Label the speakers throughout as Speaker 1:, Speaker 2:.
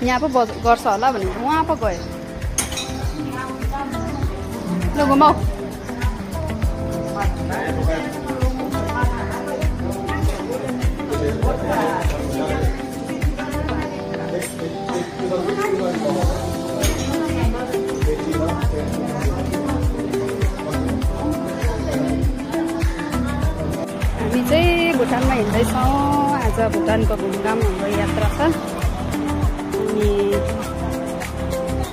Speaker 1: यहाँ पो गर्छ होला भनेको उहाँ पो गयो ल घुमाऊ हामी चाहिँ भुटानमा हिँड्दैछौँ आज भुटानको घुमघाम हाम्रो यात्रा छ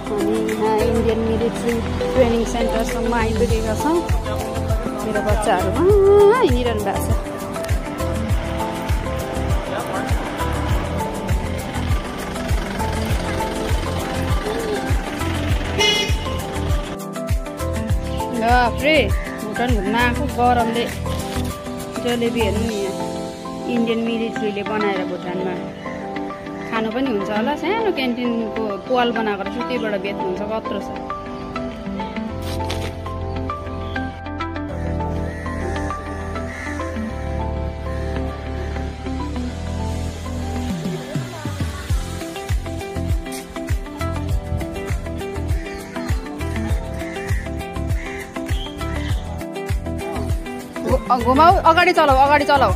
Speaker 1: अनि यहाँ इन्डियन मिलिट्री ट्रेनिङ सेन्टरसम्म आइपुगेका छौँ मेरो बच्चाहरू हिँडिरहनु भएको छ बाफ्रे भुटान घुम्न आएको गरमले जलेबी हेर्नु नि यहाँ इन्डियन मिलिट्रीले बनाएर भुटानमा खानु पनि हुन्छ होला सानो क्यान्टिनको पाल बनाएको रहेछ त्यहीबाट बेच्नुहुन्छ कत्रो छ घुमाऊ अगाडि चलाऊ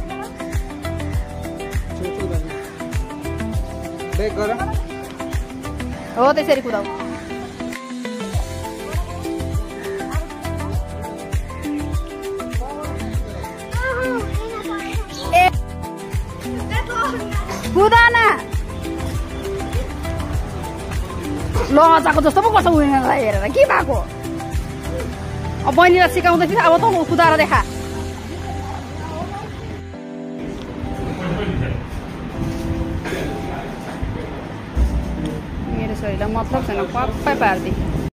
Speaker 1: हो त्यसरी कुदाऊ कुदाना लजाको जस्तो पो कसो उनीहरूलाई हेरेर के भएको अब बहिनीलाई सिकाउँदै थियो अब त कुदाएर देखा मेरो छोरीलाई मतलब छैन पप्पै पारिदिए